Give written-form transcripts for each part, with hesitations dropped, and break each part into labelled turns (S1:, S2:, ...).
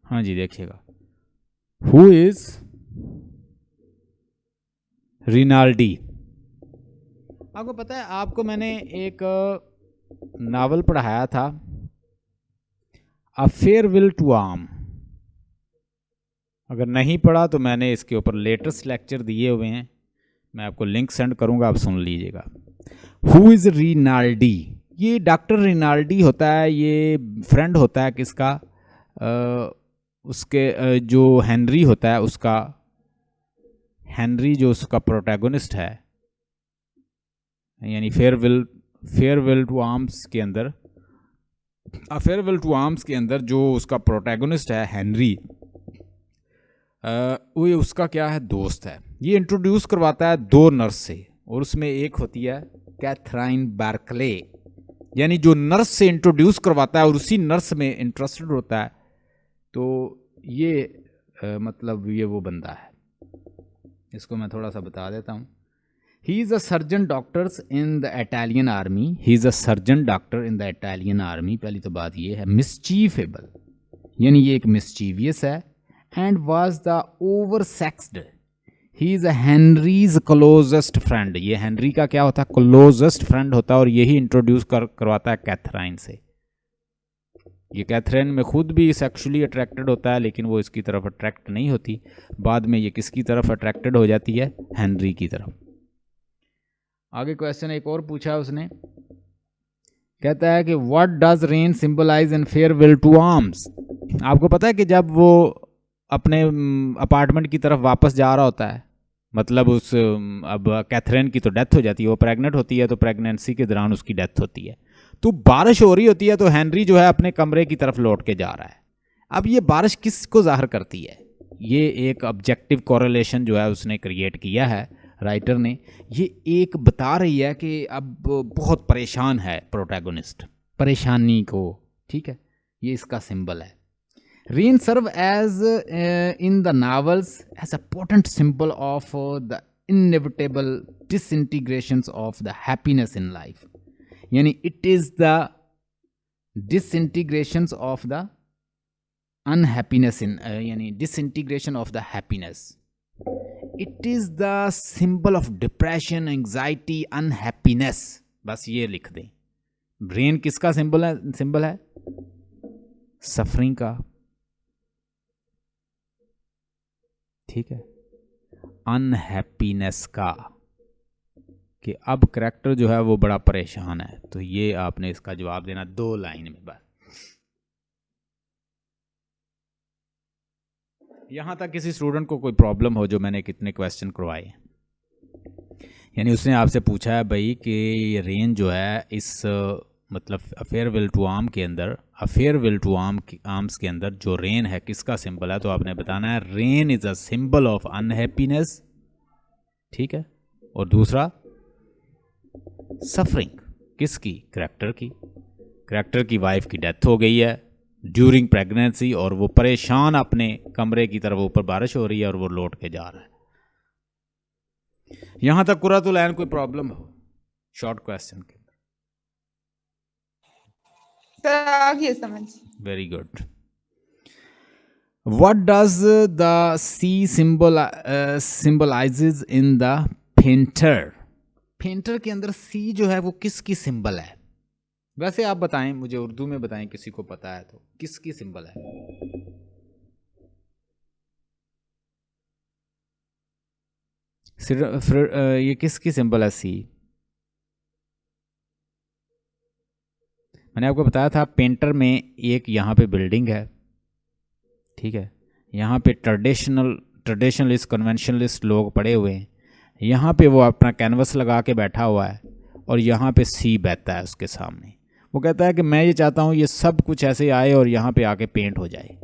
S1: हाँ जी देखिएगा, who is रिनाल्डी। आपको पता है, आपको मैंने एक नावल पढ़ाया था, अ फेयरवेल टू आर्म। अगर नहीं पढ़ा तो मैंने इसके ऊपर लेटेस्ट लेक्चर दिए हुए हैं, मैं आपको लिंक सेंड करूंगा, आप सुन लीजिएगा। हु इज रिनाल्डी, ये डॉक्टर रिनाल्डी होता है, ये फ्रेंड होता है किसका, उसके जो हेनरी होता है उसका, हेनरी जो उसका प्रोटैगोनिस्ट है, यानी फेयरवेल टू आर्म्स के अंदर, फेयरवेल टू आर्म्स के अंदर जो उसका प्रोटैगोनिस्ट है हेनरी, वो ये उसका क्या है, दोस्त है। ये इंट्रोड्यूस करवाता है दो नर्स से, और उसमें एक होती है कैथरीन बार्कले, यानी जो नर्स से इंट्रोड्यूस करवाता है और उसी नर्स में इंटरेस्टेड होता है। तो ये मतलब ये वो बंदा है, इसको मैं थोड़ा सा बता देता हूँ। ही is a surgeon doctors in the Italian army, he is a surgeon doctor in the Italian army. पहली तो बात ये है, मिसचीफेबल, यानी ये एक मिसचीवियस है, and was the oversexed, he is a Henry's closest friend. ये हेनरी का क्या होता है, क्लोजेस्ट फ्रेंड होता है, और यही इंट्रोड्यूस करवाता है कैथरीन से। ये कैथरीन में खुद भी सेक्सुअली अट्रैक्टेड होता है, लेकिन वो इसकी तरफ अट्रैक्ट नहीं होती। बाद में ये किसकी तरफ अट्रैक्टेड हो जाती है, हेनरी की तरफ। आगे क्वेश्चन एक और पूछा उसने, कहता है कि what does rain symbolise in Farewell to Arms. आपको पता है कि जब वो अपने अपार्टमेंट की तरफ वापस जा रहा होता है, मतलब उस अब कैथरीन की तो डेथ हो जाती है, वो प्रेग्नेंट होती है, तो प्रेगनेंसी के दौरान उसकी डेथ होती है, तो बारिश हो रही होती है, तो हेनरी जो है अपने कमरे की तरफ लौट के जा रहा है। अब ये बारिश किसको जाहिर करती है, ये एक ऑब्जेक्टिव कोरिलेशन जो है उसने क्रिएट किया है राइटर ने। ये एक बता रही है कि अब बहुत परेशान है प्रोटैगोनिस्ट, परेशानी को, ठीक है, ये इसका सिंबल है। Rain serves as in the novels as a potent symbol of the inevitable disintegrations of the happiness in life, यानी it is the disintegrations of the unhappiness in, यानी disintegration of the happiness. It is the symbol of depression, anxiety, unhappiness. बस ये लिख दें। Brain किसका symbol है, symbol है suffering का, ठीक है, अनहैप्पीनेस का, कि अब करैक्टर जो है वो बड़ा परेशान है। तो ये आपने इसका जवाब देना 2 लाइन में बस। यहां तक किसी स्टूडेंट को कोई प्रॉब्लम हो जो मैंने कितने क्वेश्चन करवाए, यानी उसने आपसे पूछा है भाई कि रेन जो है इस मतलब फेयरवेल टू आर्म के अंदर, फेयरवेल टू आर्म्स के अंदर जो रेन है किसका सिंबल है, तो आपने बताना है rain is a symbol of unhappiness, ठीक है, और दूसरा सफरिंग किसकी, करैक्टर की वाइफ की डेथ हो गई है ड्यूरिंग प्रेगनेंसी, और वो परेशान अपने कमरे की तरफ, ऊपर बारिश हो रही है और वो लौट के जा रहा है। यहां तक कुरातुल ऐन कोई प्रॉब्लम हो शॉर्ट क्वेश्चन के?
S2: सर आ गया समझ।
S1: Very good. What does the sea symbolizes in the painter. Painter के अंदर सी जो है वो किसकी सिंबल है? वैसे आप बताएं, मुझे उर्दू में बताएं, किसी को पता है तो, किसकी सिंबल है? ये किसकी सिंबल है सी? मैंने आपको बताया था पेंटर में एक यहाँ पे बिल्डिंग है, ठीक है, यहाँ पे ट्रेडिशनलिस्ट कन्वेंशनलिस्ट लोग पड़े हुए हैं, यहाँ पे वो अपना कैनवस लगा के बैठा हुआ है, और यहाँ पे सी बहता है उसके सामने। वो कहता है कि मैं ये चाहता हूँ ये सब कुछ ऐसे आए और यहाँ पे आके पेंट हो जाए,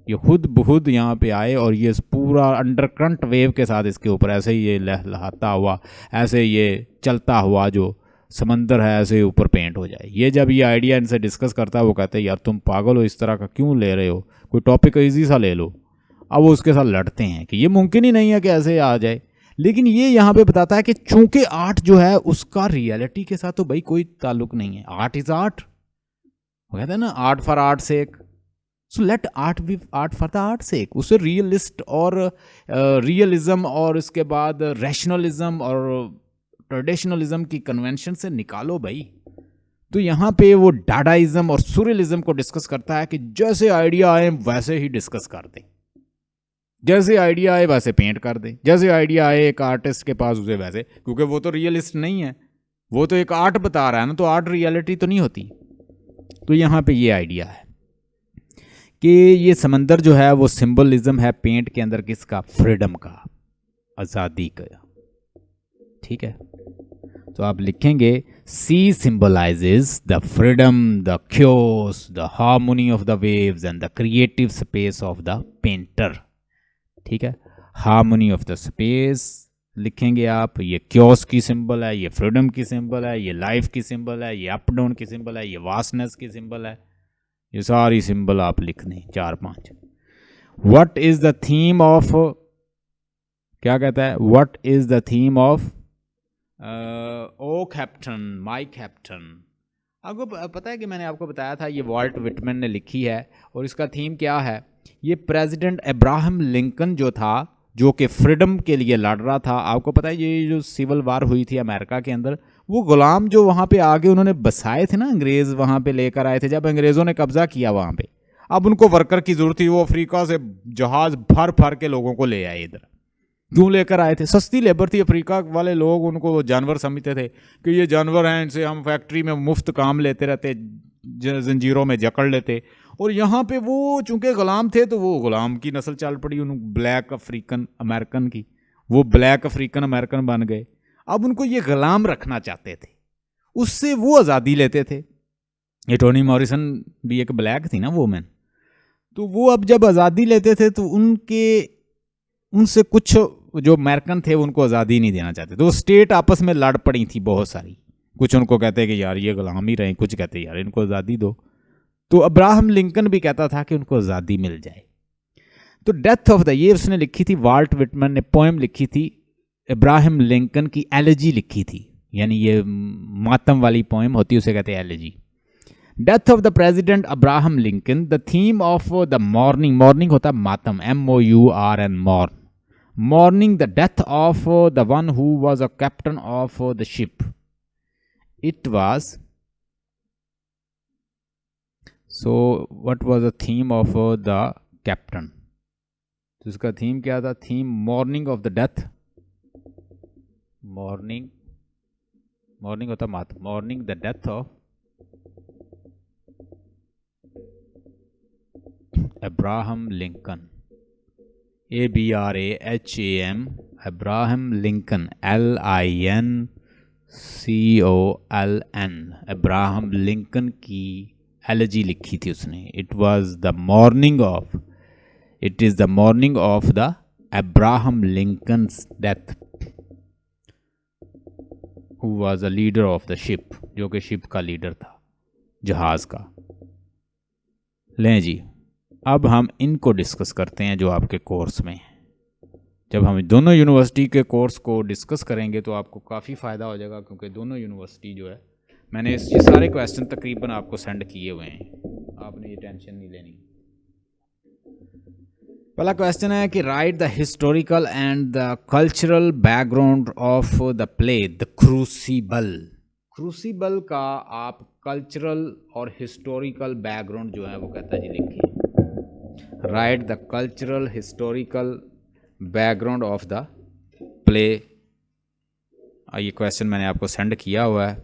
S1: ये खुद बहुद यहाँ पे आए और ये पूरा अंडरकरंट वेव के साथ इसके ऊपर ऐसे ही ये लहलहाता हुआ, ऐसे ये चलता हुआ जो समंदर है ऐसे ऊपर पेंट हो जाए। ये जब ये आइडिया इनसे डिस्कस करता है वो कहते हैं यार तुम पागल हो, इस तरह का क्यों ले रहे हो, कोई टॉपिक ईजी सा ले लो। अब वो उसके साथ लड़ते हैं कि ये मुमकिन ही नहीं है कि ऐसे आ जाए। लेकिन ये यहाँ पे बताता है कि चूंकि आर्ट जो है उसका रियलिटी के साथ तो भाई कोई ताल्लुक नहीं है, आर्ट इज आर्ट, वो कहते हैं ना art for art sake, so let art be art for the art sake, उसे रियलिस्ट और रियलिज्म और उसके बाद रैशनलिज्म और ट्रेडिशनलिज्म की कन्वेंशन से निकालो भाई। तो यहाँ पे वो डाडाइज्म और सूरियलिज्म को डिस्कस करता है कि जैसे आइडिया आए वैसे ही डिस्कस कर दे, जैसे आइडिया आए वैसे पेंट कर दे, जैसे आइडिया आए एक आर्टिस्ट के पास उसे वैसे, क्योंकि वो तो रियलिस्ट नहीं है, वो तो एक आर्ट बता रहा है ना, तो आर्ट रियलिटी तो नहीं होती। तो यहाँ पे ये आइडिया है कि ये समंदर जो है वो सिंबलिज्म है पेंट के अंदर किसका, फ्रीडम का, आज़ादी का। ठीक है, तो आप लिखेंगे sea symbolises the freedom, the chaos, the harmony of the waves and the creative space of the painter. ठीक है, हार्मोनी ऑफ द स्पेस लिखेंगे आप, ये क्योस की सिंबल है, ये फ्रीडम की सिंबल है, ये लाइफ की सिंबल है, ये अप डाउन की सिंबल है, ये वास्टनेस की सिंबल है। ये सारी सिंबल आप लिख दें 4-5। What is the theme of, क्या कहता है, what is the theme of O captain my captain. आपको पता है कि मैंने आपको बताया था ये वॉल्ट विटमैन ने लिखी है, और इसका थीम क्या है, ये प्रेसिडेंट अब्राहम लिंकन जो था, जो कि फ्रीडम के लिए लड़ रहा था। आपको पता है ये जो सिविल वार हुई थी अमेरिका के अंदर, वो गुलाम जो वहाँ पे आगे उन्होंने बसाए थे ना, अंग्रेज़ वहाँ पे लेकर आए थे जब अंग्रेज़ों ने कब्जा किया वहाँ पे। अब उनको वर्कर की ज़रूरत थी, वो अफ्रीका से जहाज़ भर भर के लोगों को ले आए इधर। क्यों लेकर आए थे, सस्ती लेबर थी। अफ्रीका वाले लोग उनको जानवर समझते थे कि ये जानवर हैं, इनसे हम फैक्ट्री में मुफ्त काम लेते रहते, जंजीरों में जकड़ लेते। और यहाँ पे वो चूंकि गुलाम थे तो वो गुलाम की नस्ल चल पड़ी, उन ब्लैक अफ्रीकन अमेरिकन की, वो ब्लैक अफ्रीकन अमेरिकन बन गए। अब उनको ये गुलाम रखना चाहते थे, उससे वो आज़ादी लेते थे। ये टोनी मॉरिसन भी एक ब्लैक थी ना वोमेन, तो वो अब जब आज़ादी लेते थे तो उनसे कुछ जो अमेरिकन थे उनको आज़ादी नहीं देना चाहते, तो स्टेट आपस में लड़ पड़ी थी बहुत सारी। कुछ उनको कहते कि यार ये गुलाम ही रहे, कुछ कहते यार इनको आज़ादी दो। तो अब्राहम लिंकन भी कहता था कि उनको आज़ादी मिल जाए। तो डेथ ऑफ द, ये उसने लिखी थी, वॉल्ट विटमैन ने पोएम लिखी थी, अब्राहम लिंकन की एलेजी लिखी थी, यानी ये मातम वाली पोएम होती है, उसे कहते हैं elegy. Death of the president Abraham Lincoln, the theme of the mourning, mourning होता है मातम, MOURN, mourn, mourning the death of the one who was a captain of the ship, it was, so what was the theme of the captain, तो इसका theme क्या था, theme mourning of the death, mourning, mourning होता मातम, mourning the death of Abraham Lincoln, ABRAHAM, Abraham Lincoln, LINCOLN, Abraham Lincoln की elegy लिखी थी उसने। It was the morning of, it is the morning of the Abraham Lincoln's death, who was a leader of the ship, जो कि ship का leader था, जहाज़ का। लें जी, अब हम इनको डिस्कस करते हैं जो आपके कोर्स में। जब हम दोनों यूनिवर्सिटी के कोर्स को डिस्कस करेंगे तो आपको काफ़ी फ़ायदा हो जाएगा, क्योंकि दोनों यूनिवर्सिटी जो है, मैंने ये सारे क्वेश्चन तकरीबन आपको सेंड किए हुए हैं, आपने ये टेंशन नहीं लेनी। पहला क्वेश्चन है कि right the historical and the cultural background of the play the crucible. Crucible का आप कल्चरल और हिस्टोरिकल बैकग्राउंड जो है वो कहता है जी लिखिए। Right the cultural historical background of the play. ये क्वेश्चन मैंने आपको सेंड किया हुआ है,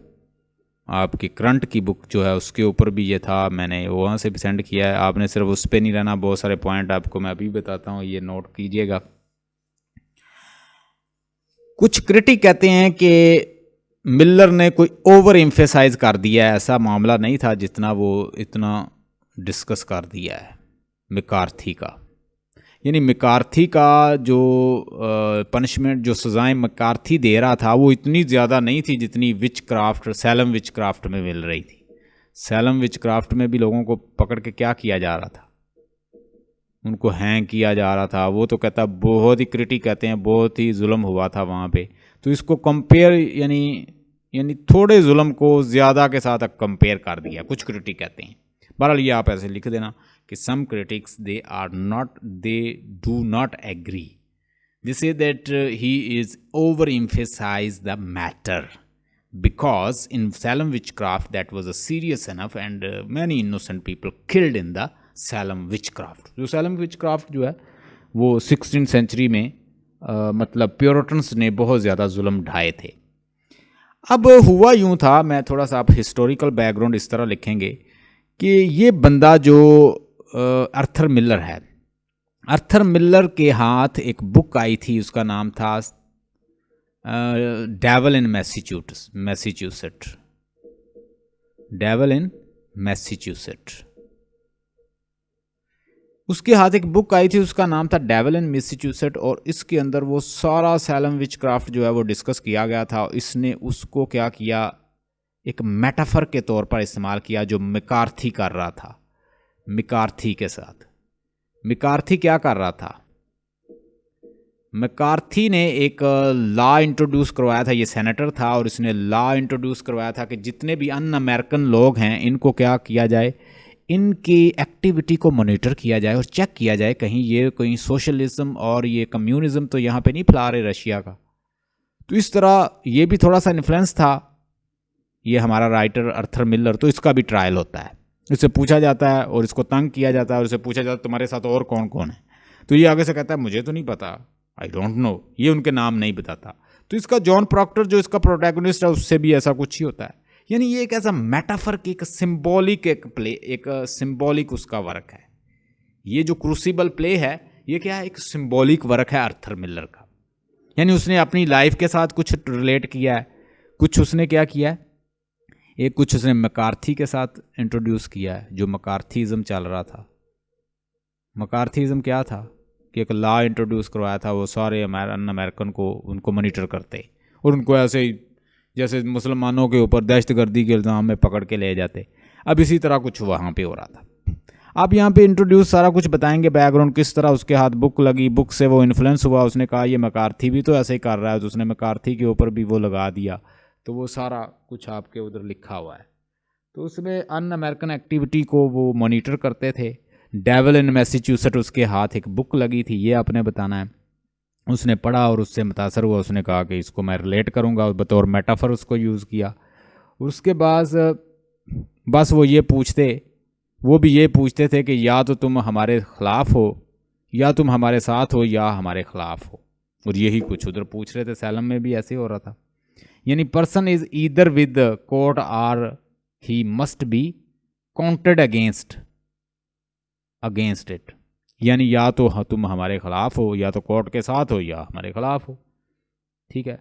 S1: आपकी करंट की बुक जो है उसके ऊपर भी ये था, मैंने वहाँ से भी सेंड किया है। आपने सिर्फ उस पर नहीं रहना, बहुत सारे पॉइंट आपको मैं अभी बताता हूँ, ये नोट कीजिएगा। कुछ क्रिटिक कहते हैं कि मिलर ने कोई ओवर एम्फेसाइज कर दिया है, ऐसा मामला नहीं था जितना वो इतना डिस्कस कर दिया है मैकार्थी का। यानी मैकार्थी का जो पनिशमेंट, जो सज़ाएं मैकार्थी दे रहा था वो इतनी ज़्यादा नहीं थी जितनी विच क्राफ्ट, सैलम विच क्राफ्ट में मिल रही थी। सैलम विच क्राफ्ट में भी लोगों को पकड़ के क्या किया जा रहा था, उनको हैंग किया जा रहा था। वो तो कहता, बहुत ही क्रिटिक कहते हैं बहुत ही जुल्म हुआ था वहाँ पे। तो इसको कंपेयर, यानी थोड़े जुल्म को ज़्यादा के साथ कंपेयर कर दिया, कुछ क्रिटिक कहते हैं। बहरहाल ये आप ऐसे लिख देना कि some critics they do not agree. They say that he is overemphasize the matter because in Salem witchcraft that was a serious enough and many innocent people killed in the Salem witchcraft. जो Salem witchcraft जो है वो 16th century में मतलब प्योरिटन्स ने बहुत ज़्यादा जुल्म ढाए थे। अब हुआ यूँ था, मैं थोड़ा सा आप हिस्टोरिकल बैकग्राउंड इस तरह लिखेंगे कि ये बंदा जो आर्थर मिलर है, आर्थर मिलर के हाथ एक बुक आई थी, उसका नाम था devil in Massachusetts, devil in Massachusetts. उसके हाथ एक बुक आई थी, उसका नाम था डेविल इन मैसाचुसेट, और इसके अंदर वो सारा सैलम विचक्राफ्ट जो है वो डिस्कस किया गया था। इसने उसको क्या किया, एक मेटाफर के तौर पर इस्तेमाल किया जो मैकार्थी कर रहा था। मैकार्थी के साथ मैकार्थी क्या कर रहा था, मैकार्थी ने एक लॉ इंट्रोड्यूस करवाया था, ये सेनेटर था और इसने लॉ इंट्रोड्यूस करवाया था कि जितने भी अन अमेरिकन लोग हैं इनको क्या किया जाए, इनकी एक्टिविटी को मॉनिटर किया जाए और चेक किया जाए कहीं ये कोई सोशलिज्म और ये कम्युनिज्म तो यहाँ पे नहीं फैला रहे रशिया का। तो इस तरह ये भी थोड़ा सा इन्फ्लुएंस था ये हमारा राइटर आर्थर मिलर। तो इसका भी ट्रायल होता है, इससे पूछा जाता है और इसको तंग किया जाता है और इससे पूछा जाता है तुम्हारे साथ और कौन कौन है, तो ये आगे से कहता है मुझे तो नहीं पता, आई डोंट नो, ये उनके नाम नहीं बताता। तो इसका जॉन प्रॉक्टर जो इसका प्रोटैगनिस्ट है उससे भी ऐसा कुछ ही होता है। यानी ये एक ऐसा मेटाफर की एक सिंबॉलिक एक सिंबॉलिक उसका वर्क है। ये जो क्रूसिबल प्ले है ये क्या है, एक सिंबॉलिक वर्क है आर्थर मिलर का। यानी उसने अपनी लाइफ के साथ कुछ रिलेट किया है, कुछ उसने क्या किया है, एक कुछ उसने मैकार्थी के साथ इंट्रोड्यूस किया है, जो मैकार्थीज़म चल रहा था। मैकार्थीज़म क्या था कि एक लॉ इंट्रोड्यूस करवाया था, वो सारे अमेरिकन को उनको मॉनिटर करते और उनको ऐसे ही जैसे मुसलमानों के ऊपर दहशतगर्दी के इल्ज़ाम में पकड़ के ले जाते। अब इसी तरह कुछ वहाँ पे हो रहा था। आप यहाँ पे इंट्रोड्यूस सारा कुछ बताएंगे, बैकग्राउंड किस तरह उसके हाथ बुक लगी, बुक से वो इन्फ्लुएंस हुआ, उसने कहा ये मैकार्थी भी तो ऐसे ही कर रहा है, तो उसने मैकार्थी के ऊपर भी वो लगा दिया। तो वो सारा कुछ आपके उधर लिखा हुआ है। तो उसमें अन अमेरिकन एक्टिविटी को वो मॉनिटर करते थे। डेविल इन मैसाचुसेट उसके हाथ एक बुक लगी थी, ये आपने बताना है। उसने पढ़ा और उससे मुतासर हुआ, उसने कहा कि इसको मैं रिलेट करूँगा और बतौर मेटाफर उसको यूज़ किया। उसके बाद बस वो भी ये पूछते थे कि या तो तुम हमारे ख़िलाफ़ हो या तुम हमारे साथ हो या हमारे ख़िलाफ़ हो, और यही कुछ उधर पूछ रहे थे। सैलम में भी ऐसे ही हो रहा था। यानी person is either with court or he must be counted against it. यानी या तो तुम हमारे ख़िलाफ़ हो या तो कोर्ट के साथ हो या हमारे ख़िलाफ़ हो, ठीक है।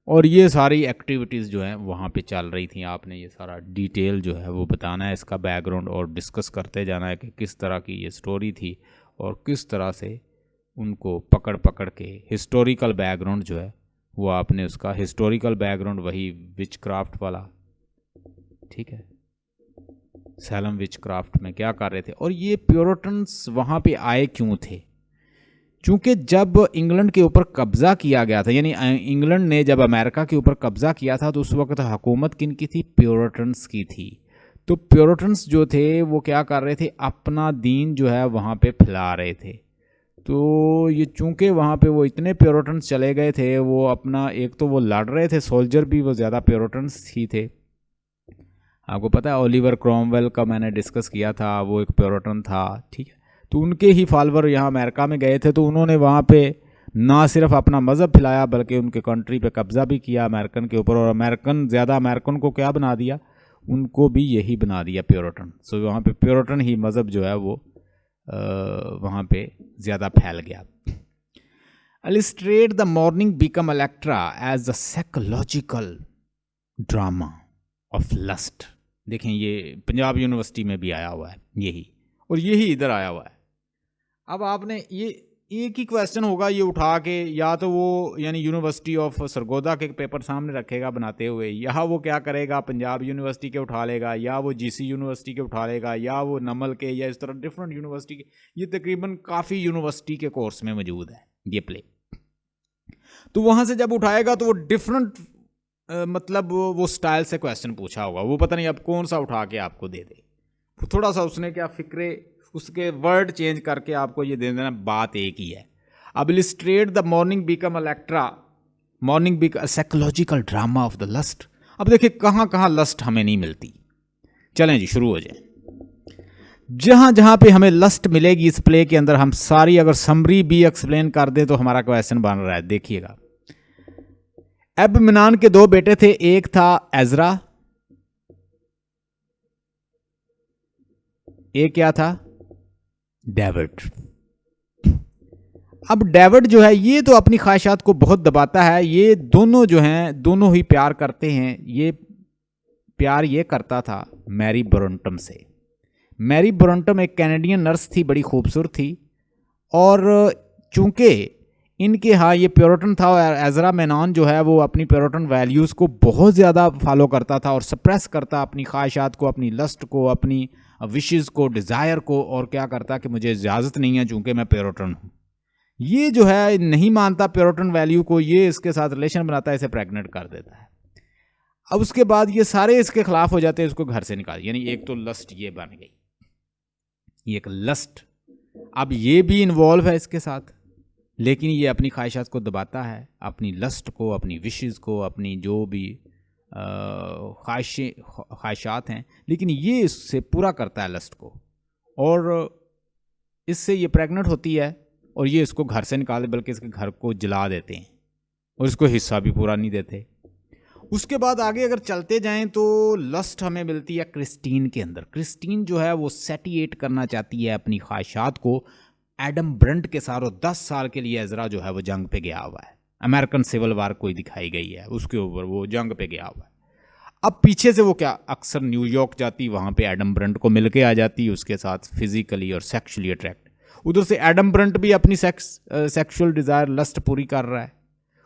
S1: और ये सारी एक्टिविटीज़ जो हैं वहाँ पे चल रही थी। आपने ये सारा डिटेल जो है वो बताना है, इसका बैकग्राउंड, और डिस्कस करते जाना है कि किस तरह की ये स्टोरी थी और किस तरह से उनको पकड़ पकड़ के हिस्टोरिकल बैकग्राउंड जो है वो आपने उसका हिस्टोरिकल बैकग्राउंड वही विचक्राफ्ट वाला, ठीक है, सैलम विचक्राफ्ट में क्या कर रहे थे और ये प्योरिटन्स वहाँ पे आए क्यों थे। चूँकि जब इंग्लैंड के ऊपर कब्ज़ा किया गया था, यानी इंग्लैंड ने जब अमेरिका के ऊपर कब्ज़ा किया था, तो उस वक्त हुकूमत किन की थी, प्योरिटन्स की थी। तो प्योरिटन्स जो थे वो क्या कर रहे थे, अपना दीन जो है वहाँ पे फैला रहे थे। तो ये चूँकि वहाँ पे वो इतने प्योरिटन्स चले गए थे, वो अपना एक तो वो लड़ रहे थे, सोल्जर भी वो ज़्यादा प्योरिटन्स ही थे। आपको पता है ओलिवर क्रॉमवेल का मैंने डिस्कस किया था, वो एक प्योरिटन था, ठीक है। तो उनके ही फॉलोअर यहाँ अमेरिका में गए थे, तो उन्होंने वहाँ पे ना सिर्फ अपना मज़हब फैलाया बल्कि उनके कंट्री पे कब्ज़ा भी किया अमेरिकन के ऊपर, और अमेरिकन को क्या बना दिया, उनको भी यही बना दिया प्योरिटन। सो वहाँ पे प्योरिटन ही मज़हब जो है वो वहाँ पे ज़्यादा फैल गया। Illustrate the mourning become Electra as the psychological drama of lust. देखें ये पंजाब यूनिवर्सिटी में भी आया हुआ है यही, और यही इधर आया हुआ है। अब आपने ये एक ही क्वेश्चन होगा ये उठा के, या तो वो यानी यूनिवर्सिटी ऑफ सरगोदा के पेपर सामने रखेगा बनाते हुए, या वो क्या करेगा पंजाब यूनिवर्सिटी के उठा लेगा, या वो जीसी यूनिवर्सिटी के उठा लेगा, या वो नमल के, या इस तरह डिफरेंट यूनिवर्सिटी के। ये तकरीबन काफ़ी यूनिवर्सिटी के कोर्स में मौजूद है ये प्ले। तो वहाँ से जब उठाएगा तो वो डिफरेंट मतलब वो स्टाइल से क्वेश्चन पूछा होगा, वो पता नहीं अब कौन सा उठा के आपको दे दे। थोड़ा सा उसने क्या फ़िक्रे उसके वर्ड चेंज करके आपको ये दे देना, बात एक ही है। अब illustrate the mourning become Electra, mourning become psychological drama of the lust. अब देखिए कहाँ कहाँ लस्ट हमें नहीं मिलती। चलें जी शुरू हो जाए। जहां जहां पे हमें लस्ट मिलेगी इस प्ले के अंदर, हम सारी अगर समरी भी एक्सप्लेन कर दें तो हमारा क्वेश्चन बन रहा है। देखिएगा, एबमिनान के दो बेटे थे, एक था एजरा, एक क्या था, डेविड। अब डेविड जो है ये तो अपनी ख्वाहिशात को बहुत दबाता है। ये दोनों जो हैं दोनों ही प्यार करते हैं। ये प्यार ये करता था मैरी ब्रोंटम से। मैरी ब्रोंटम एक कैनेडियन नर्स थी, बड़ी खूबसूरत थी, और चूंकि इनके यहाँ ये प्योरिटन था, और एजरा मेनन जो है वो अपनी प्योरिटन वैल्यूज़ को बहुत ज़्यादा फॉलो करता था और सप्रेस करता अपनी ख्वाहिशात को, अपनी लस्ट को, अपनी विशेज़ को, डिज़ायर को, और क्या करता कि मुझे इजाज़त नहीं है चूंकि मैं प्योरिटन हूँ। ये जो है नहीं मानता प्योरिटन वैल्यू को, ये इसके साथ रिलेशन बनाता है, इसे प्रेग्नेंट कर देता है। अब उसके बाद ये सारे इसके खिलाफ हो जाते हैं, इसको घर से निकाल, यानी एक तो लस्ट ये बन गई, ये एक लस्ट। अब ये भी इन्वॉल्व है इसके साथ, लेकिन ये अपनी ख्वाहिशात को दबाता है, अपनी लस्ट को, अपनी विशेज़ को, अपनी जो भी ख्वाहिशात हैं, लेकिन ये इससे पूरा करता है लस्ट को, और इससे ये प्रेग्नेंट होती है और ये इसको घर से निकाल, बल्कि इसके घर को जला देते हैं और इसको हिस्सा भी पूरा नहीं देते। उसके बाद आगे अगर चलते जाएं तो लस्ट हमें मिलती है क्रिस्टीन के अंदर। क्रिस्टीन जो है वो सेटिएट करना चाहती है अपनी ख्वाहिशात को एडम ब्रंट के साथ, और 10 साल के लिए एजरा जो है वो जंग पे गया हुआ है। अमेरिकन सिविल वार कोई दिखाई गई है, उसके ऊपर वो जंग पे गया हुआ है। अब पीछे से वो क्या अक्सर न्यूयॉर्क जाती, वहाँ पे एडम ब्रंट को मिल के आ जाती, उसके साथ फिजिकली और सेक्शुअली अट्रैक्ट। उधर से एडम ब्रंट भी अपनी सेक्सुअल डिज़ायर लस्ट पूरी कर रहा है।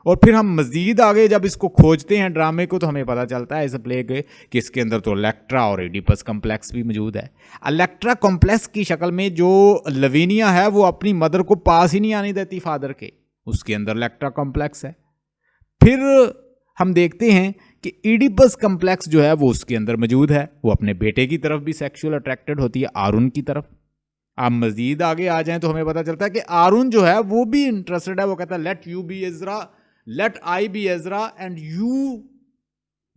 S1: और फिर हम मज़ीद आगे जब इसको खोजते हैं ड्रामे को, तो हमें पता चलता है इस प्ले के कि इसके अंदर तो इलेक्ट्रा और एडिपस कॉम्प्लेक्स भी मौजूद है। इलेक्ट्रा कॉम्प्लेक्स की शक्ल में जो लवीनिया है वो अपनी मदर को पास ही नहीं आने देती फादर के, उसके अंदर इलेक्ट्रा कॉम्प्लेक्स है। फिर हम देखते हैं कि एडिपस कॉम्प्लेक्स जो है वो उसके अंदर मौजूद है, वो अपने बेटे की तरफ भी सेक्सुअल अट्रैक्टेड होती है, आरुन की तरफ। आप मज़ीद आगे आ जाएं तो हमें पता चलता है कि आरुन जो है वो भी इंटरेस्टेड है। वो कहता है let you be Ezra, let I be Ezra and you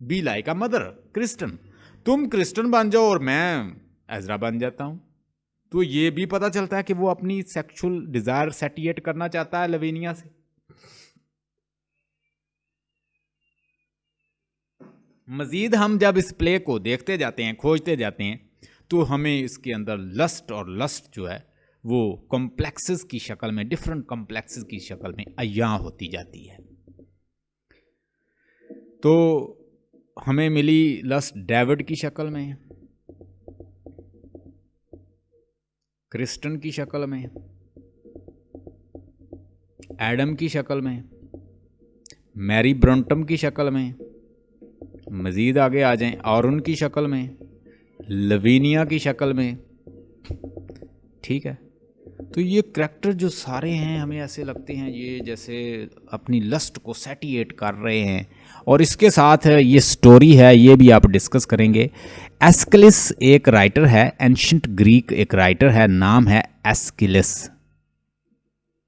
S1: be like a mother Christine. तुम क्रिस्टन बन जाओ और मैं एजरा बन जाता हूं। तो ये भी पता चलता है कि वो अपनी सेक्सुअल डिजायर सेटिएट करना चाहता है लवीनिया से। मजीद हम जब इस प्ले को देखते जाते हैं, खोजते जाते हैं, तो हमें इसके अंदर लस्ट और लस्ट जो है वो कॉम्प्लेक्सेस की शक्ल में, डिफरेंट कॉम्प्लेक्सेस की शक्ल में अय्या होती जाती है। तो हमें मिली लस्ट डेविड की शक्ल में, क्रिस्टन की शक्ल में, एडम की शक्ल में, मैरी ब्रोंटम की शक्ल में, मज़ीद आगे आ जाएं आरुन की शक्ल में, लवीनिया की शक्ल में। ठीक है, तो ये करैक्टर जो सारे हैं हमें ऐसे लगते हैं ये जैसे अपनी लस्ट को सेटिएट कर रहे हैं। और इसके साथ ये स्टोरी है, ये भी आप डिस्कस करेंगे। एस्किलिस एक राइटर है, एंशिएंट ग्रीक एक राइटर है, नाम है एस्किलिस।